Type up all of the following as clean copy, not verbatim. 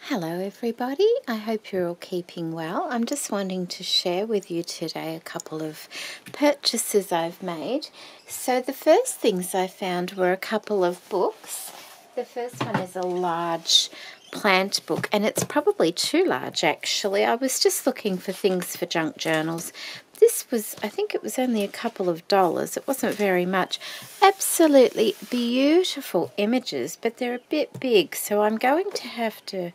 Hello everybody, I hope you're all keeping well. I'm just wanting to share with you today a couple of purchases I've made. So the first things I found were a couple of books. The first one is a large plant book, and it's probably too large actually. I was just looking for things for junk journals. This was, I think it was only a couple of dollars. It wasn't very much. Absolutely beautiful images, but they're a bit big, so I'm going to have to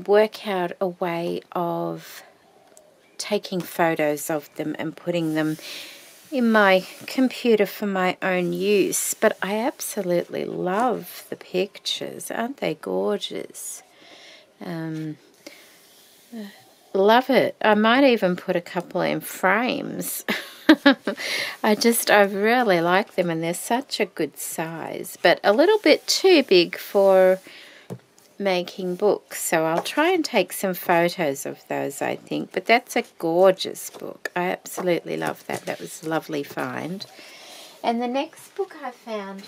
work out a way of taking photos of them and putting them in my computer for my own use. But I absolutely love the pictures. Aren't they gorgeous? Love it. I might even put a couple in frames. I really like them, and they're such a good size, but a little bit too big for making books. So I'll try and take some photos of those, I think. But that's a gorgeous book. I absolutely love that. That was a lovely find. And the next book I found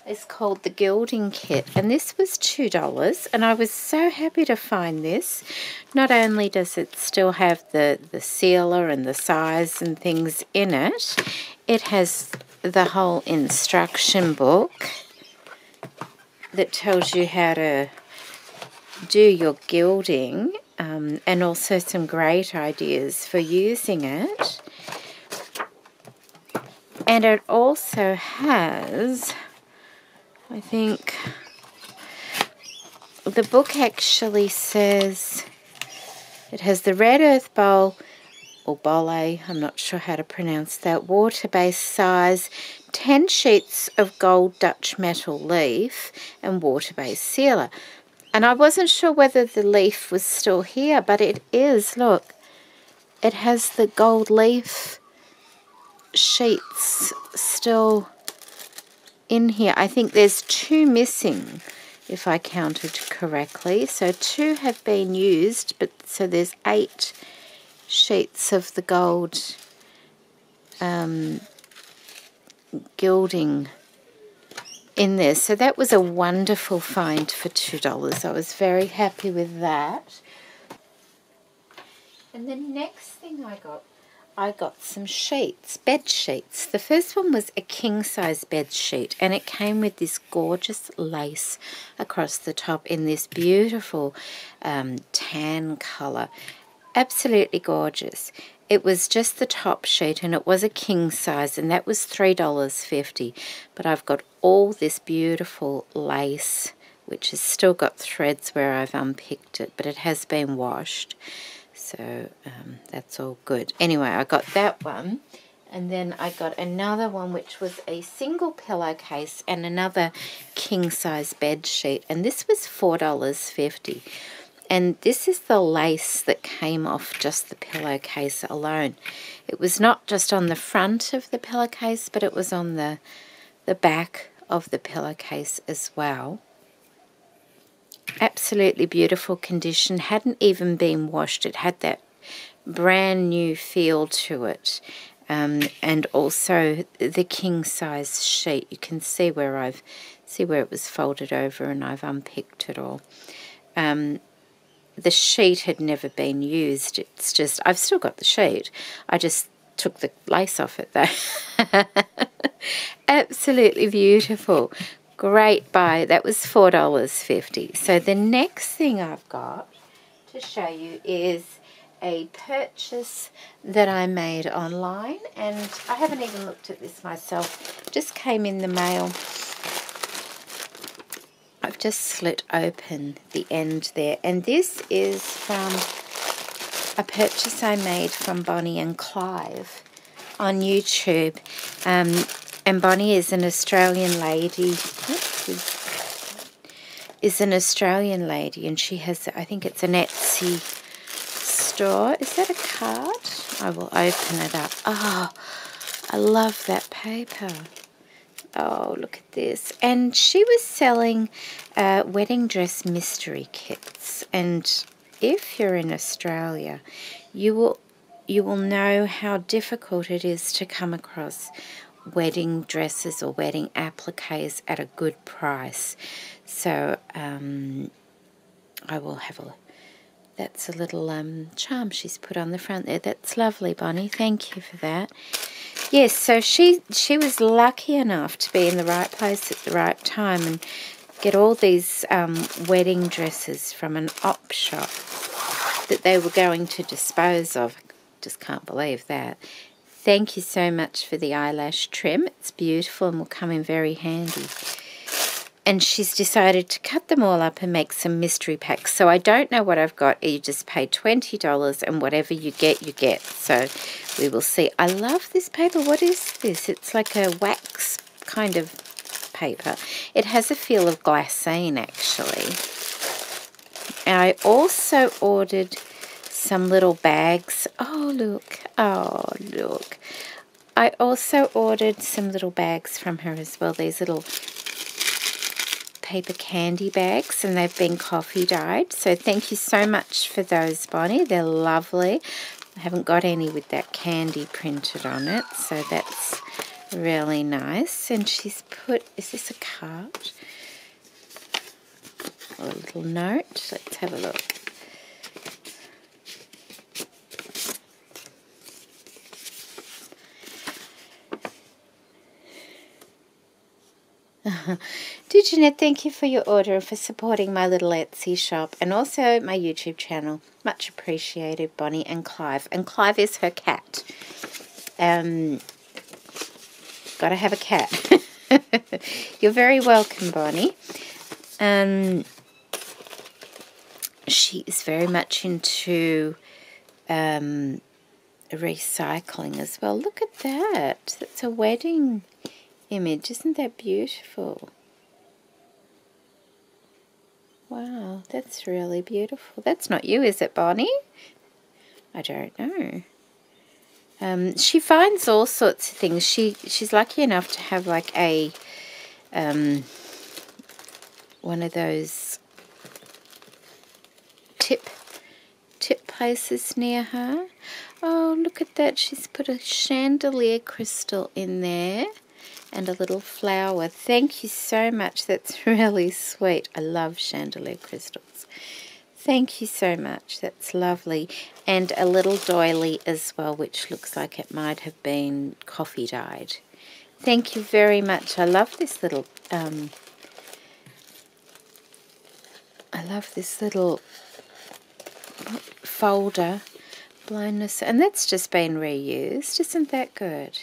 is called The Gilding Kit, and this was $2, and I was so happy to find this. Not only does it still have the sealer and the size and things in it, it has the whole instruction book that tells you how to do your gilding, and also some great ideas for using it. And it also has, I think, the book actually says it has the red earth bowl, or bole, I'm not sure how to pronounce that, water-based size, 10 sheets of gold Dutch metal leaf, and water-based sealer. And I wasn't sure whether the leaf was still here, but it is. Look, it has the gold leaf sheets still in here. I think there's 2 missing, if I counted correctly. So 2 have been used, but so there's 8 sheets of the gold gilding in there. So that was a wonderful find for $2. I was very happy with that. And the next thing I got some sheets, bed sheets. The first one was a king-size bed sheet, and it came with this gorgeous lace across the top in this beautiful tan colour. Absolutely gorgeous. It was just the top sheet, and it was a king size, and that was $3.50. But I've got all this beautiful lace, which has still got threads where I've unpicked it, but it has been washed. So that's all good. Anyway, I got that one, and then I got another one which was a single pillowcase and another king-size bed sheet, and this was $4.50. And this is the lace that came off just the pillowcase alone. It was not just on the front of the pillowcase, but it was on the back of the pillowcase as well. Absolutely beautiful condition. Hadn't even been washed. It had that brand new feel to it. And also the king size sheet. You can see where it was folded over, and I've unpicked it all. The sheet had never been used. It's just, I've still got the sheet. I just took the lace off it though. Absolutely beautiful. Great buy. That was $4.50. So the next thing I've got to show you is a purchase that I made online, and I haven't even looked at this myself. It just came in the mail. I've just slit open the end there, and this is from a purchase I made from Bonnie and Clive on YouTube. And Bonnie is an Australian lady. And she has, I think it's an Etsy store. Is that a card? I will open it up. Oh, I love that paper. Oh, look at this. And she was selling wedding dress mystery kits. And if you're in Australia, you will know how difficult it is to come across wedding dresses or wedding appliques at a good price. So I will have a, that's a little charm she's put on the front there. That's lovely, Bonnie. Thank you for that. Yes, so she was lucky enough to be in the right place at the right time and get all these wedding dresses from an op shop that they were going to dispose of. Just can't believe that. Thank you so much for the eyelash trim. It's beautiful and will come in very handy. And she's decided to cut them all up and make some mystery packs. So I don't know what I've got. You just pay $20 and whatever you get, you get. So we will see. I love this paper. What is this? It's like a wax kind of paper. It has a feel of glassine, actually. And I also ordered some little bags. Oh, look. Oh, look. I also ordered some little bags from her as well. These little paper candy bags, and they've been coffee dyed. So thank you so much for those, Bonnie. They're lovely. I haven't got any with that candy printed on it, so that's really nice. And she's put, is this a card? A little note. Let's have a look. Dear Jeanette, thank you for your order and for supporting my little Etsy shop and also my YouTube channel. Much appreciated, Bonnie and Clive. And Clive is her cat. Gotta have a cat. You're very welcome, Bonnie. She is very much into recycling as well. Look at that. That's a wedding image. Isn't that beautiful? Wow, that's really beautiful. That's not you, is it, Bonnie? I don't know. She finds all sorts of things. She's lucky enough to have like a one of those tip places near her. Oh, look at that. She's put a chandelier crystal in there. And a little flower. Thank you so much. That's really sweet. I love chandelier crystals. Thank you so much. That's lovely. And a little doily as well, which looks like it might have been coffee dyed. Thank you very much. I love this little folder. Blindness. And that's just been reused. Isn't that good?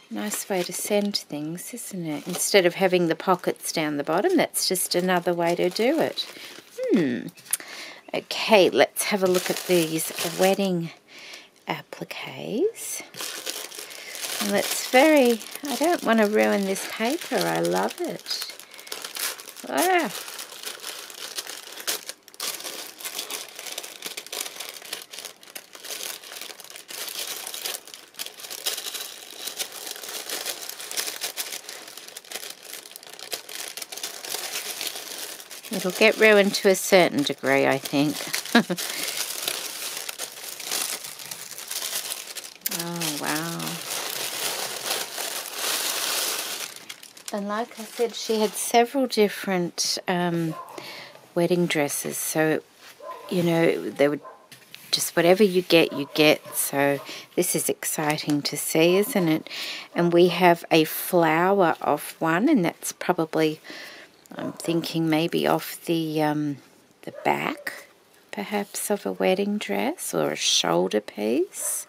Nice way to send things, isn't it? Instead of having the pockets down the bottom, that's just another way to do it. Okay, let's have a look at these wedding appliques. Well, it's very, I don't want to ruin this paper. I love it. Ah. It'll get ruined to a certain degree, I think. Oh, wow. And like I said, she had several different wedding dresses. So, you know, they would just whatever you get, you get. So this is exciting to see, isn't it? And we have a flower off one, and that's probably... I'm thinking maybe off the back, perhaps, of a wedding dress or a shoulder piece.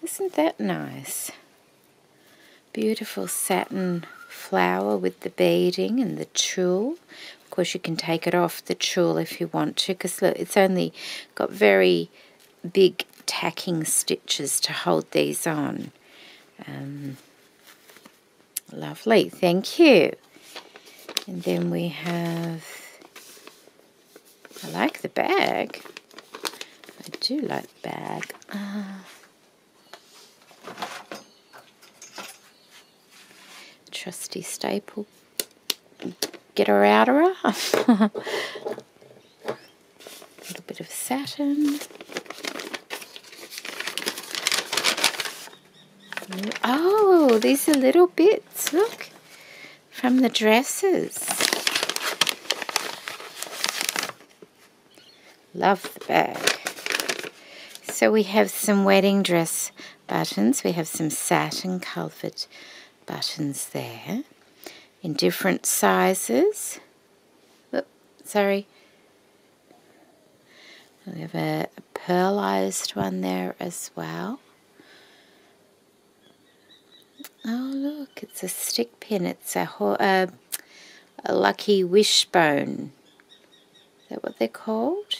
Isn't that nice? Beautiful satin flower with the beading and the tulle. Of course, you can take it off the tulle if you want to, because look, it's only got very big tacking stitches to hold these on. Lovely, thank you. And then we have, I like the bag. I do like the bag. Trusty staple. Get her out of her. A little bit of satin. Oh, these are little bits, look. From the dresses. Love the bag. So we have some wedding dress buttons. We have some satin covered buttons there in different sizes. Oops, sorry. We have a pearlized one there as well. Oh look, it's a stick pin. It's a lucky wishbone. Is that what they're called?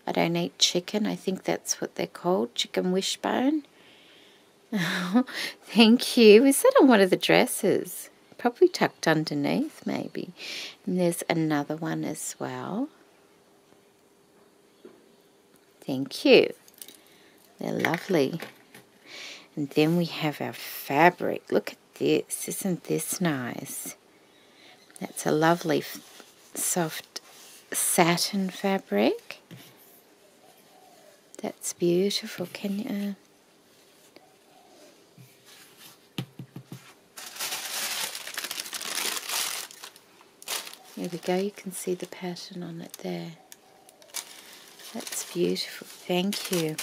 I don't eat chicken. I think that's what they're called. Chicken wishbone. Thank you. Is that on one of the dresses? Probably tucked underneath maybe. And there's another one as well. Thank you. They're lovely. And then we have our fabric. Look at this. Isn't this nice? That's a lovely soft satin fabric. That's beautiful. Can you... There we go. You can see the pattern on it there. That's beautiful. Thank you.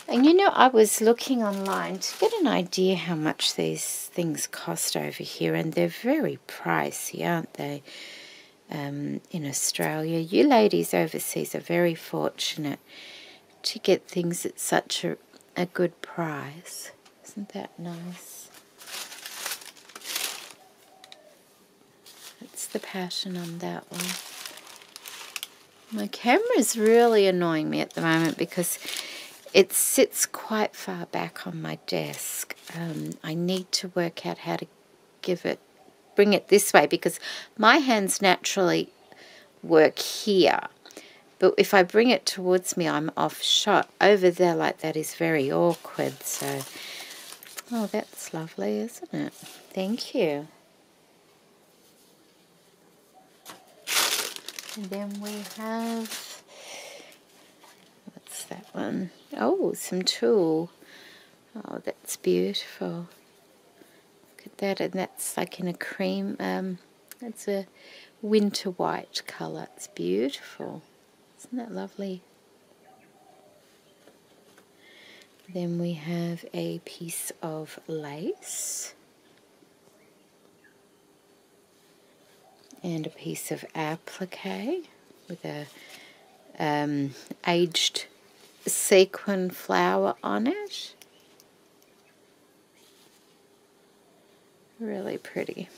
And you know, I was looking online to get an idea how much these things cost over here, and they're very pricey, aren't they? In Australia. You ladies overseas are very fortunate to get things at such a good price. Isn't that nice? That's the pattern on that one. My camera's really annoying me at the moment because it sits quite far back on my desk. I need to work out how to bring it this way, because my hands naturally work here. But if I bring it towards me, I'm off shot. Over there like that is very awkward. So, oh, that's lovely, isn't it? Thank you. And then we have, what's that one? Oh, some tulle. Oh, that's beautiful. Look at that, and that's like in a cream, it's a winter white colour. It's beautiful. Isn't that lovely? Then we have a piece of lace. And a piece of applique with a aged sequin flower on it. Really pretty.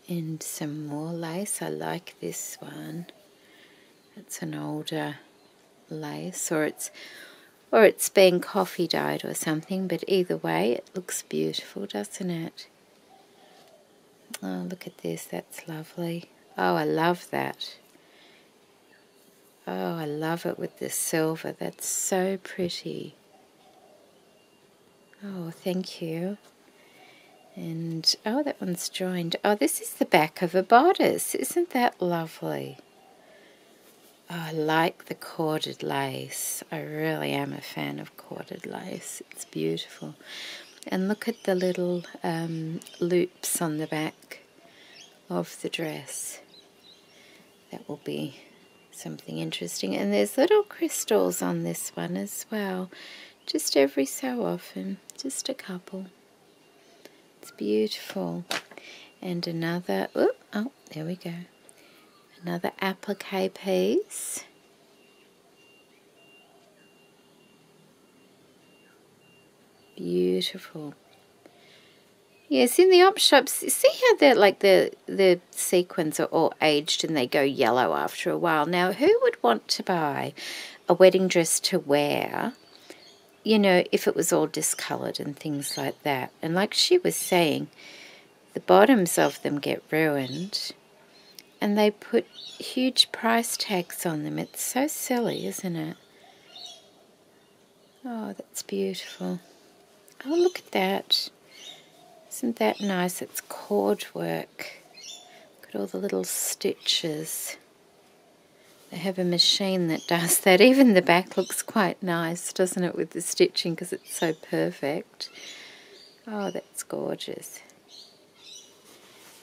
And some more lace. I like this one. It's an older lace, or it's been coffee dyed or something, but either way it looks beautiful, doesn't it? Oh, look at this. That's lovely. Oh, I love that. Oh, I love it with the silver. That's so pretty. Oh, thank you. And, oh, that one's joined. Oh, this is the back of a bodice. Isn't that lovely? Oh, I like the corded lace. I really am a fan of corded lace. It's beautiful. And look at the little loops on the back of the dress. That will be something interesting. And there's little crystals on this one as well. Just every so often. Just a couple. It's beautiful. And another, oh, there we go. Another applique piece. Beautiful. Yes, in the op shops, see how they're like the sequins are all aged and they go yellow after a while. Now, who would want to buy a wedding dress to wear, you know, if it was all discoloured and things like that? And like she was saying, the bottoms of them get ruined and they put huge price tags on them. It's so silly, isn't it? Oh, that's beautiful. Oh, look at that. Isn't that nice? It's cord work. Look at all the little stitches. They have a machine that does that. Even the back looks quite nice, doesn't it, with the stitching, because it's so perfect. Oh, that's gorgeous.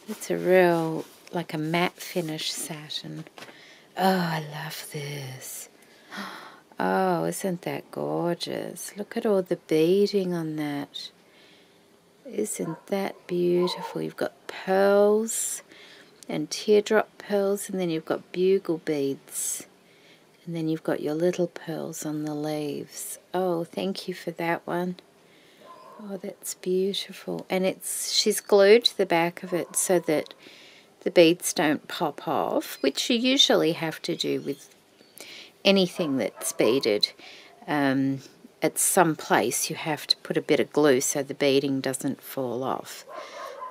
It's a real like a matte finish satin. Oh, I love this. Oh, isn't that gorgeous? Look at all the beading on that. Isn't that beautiful? You've got pearls and teardrop pearls, and then you've got bugle beads. And then you've got your little pearls on the leaves. Oh, thank you for that one. Oh, that's beautiful. And she's glued the back of it so that the beads don't pop off, which you usually have to do with anything that's beaded. At some place you have to put a bit of glue so the beading doesn't fall off.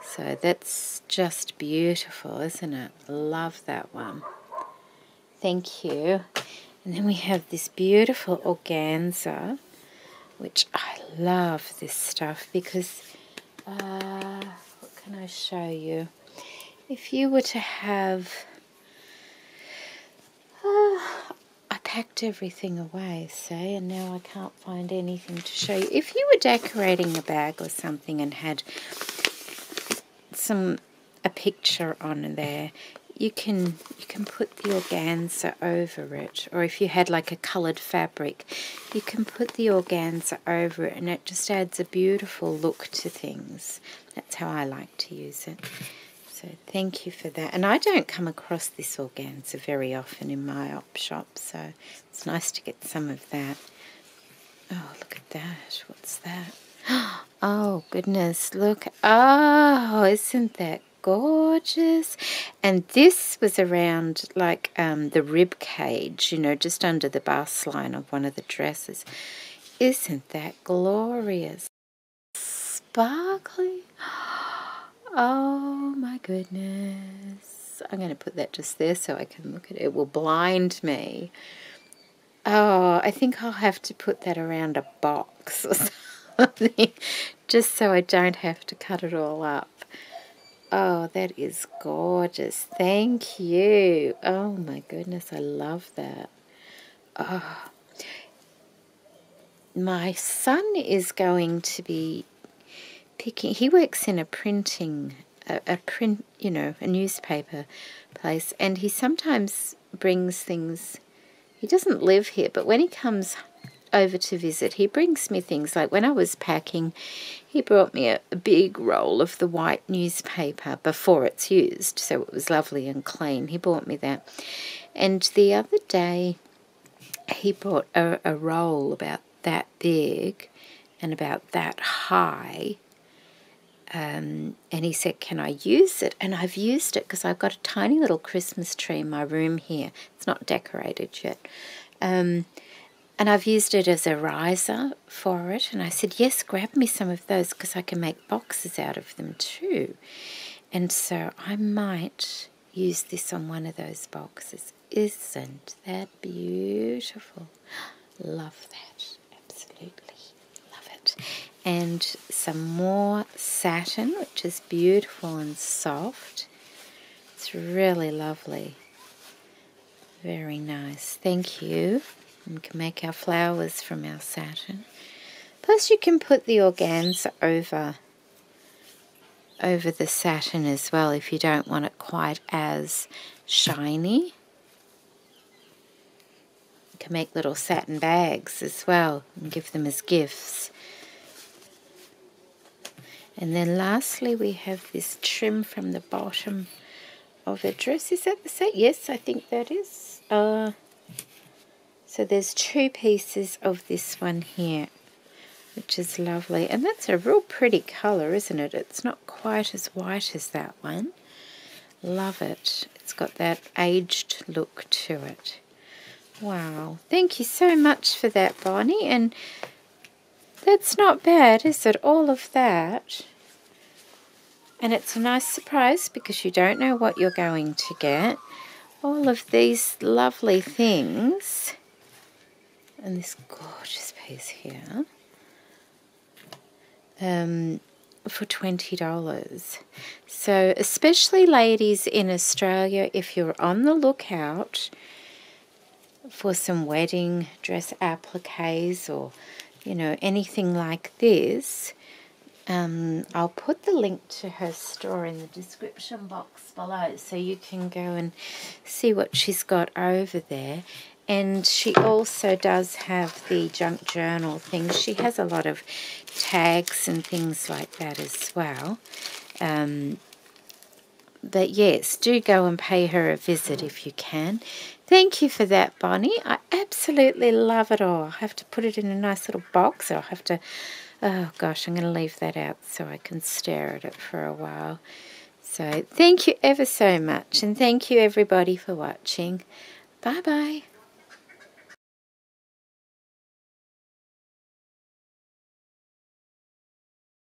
So that's just beautiful, isn't it? Love that one. Thank you. And then we have this beautiful organza, which I love this stuff because, what can I show you? If you were to have, I packed everything away, see, and now I can't find anything to show you. If you were decorating a bag or something and had a picture on there, you can put the organza over it, or if you had like a coloured fabric, you can put the organza over it, and it just adds a beautiful look to things. That's how I like to use it. So thank you for that. And I don't come across this organza very often in my op shop, so it's nice to get some of that. Oh, look at that. What's that? Oh, goodness, look. Oh, isn't that gorgeous? And this was around like the rib cage, you know, just under the bust line of one of the dresses. Isn't that glorious? Sparkly. Oh my goodness. I'm going to put that just there so I can look at it. It will blind me. Oh, I think I'll have to put that around a box or something just so I don't have to cut it all up. Oh, that is gorgeous. Thank you. Oh my goodness, I love that. Oh. My son is going to be picking, he works in a printing, a newspaper place, and he sometimes brings things. He doesn't live here, but when he comes over to visit, he brings me things. Like when I was packing, he brought me a big roll of the white newspaper before it's used, so it was lovely and clean. He bought me that. And the other day, he brought a roll about that big and about that high, and he said, can I use it? And I've used it because I've got a tiny little Christmas tree in my room here. It's not decorated yet. And I've used it as a riser for it. And I said, yes, grab me some of those because I can make boxes out of them too. And so I might use this on one of those boxes. Isn't that beautiful? Love that. Absolutely love it. And some more satin, which is beautiful and soft. It's really lovely. Very nice. Thank you. We can make our flowers from our satin. Plus you can put the organza over the satin as well if you don't want it quite as shiny. You can make little satin bags as well and give them as gifts. And then lastly we have this trim from the bottom of a dress. Is that the set? Yes, I think that is. So there's two pieces of this one here, which is lovely. And that's a real pretty colour, isn't it? It's not quite as white as that one. Love it. It's got that aged look to it. Wow. Thank you so much for that, Bonnie. And that's not bad, is it? All of that. And it's a nice surprise because you don't know what you're going to get. All of these lovely things. And this gorgeous piece here. For $20. So especially ladies in Australia, if you're on the lookout for some wedding dress appliques or, you know, anything like this, I'll put the link to her store in the description box below so you can go and see what she's got over there. And she also does have the junk journal things. She has a lot of tags and things like that as well. But yes, do go and pay her a visit if you can. Thank you for that, Bonnie. I absolutely love it all. I'll have to put it in a nice little box. I'll have to, oh gosh, I'm going to leave that out so I can stare at it for a while. So thank you ever so much, and thank you everybody for watching. Bye-bye.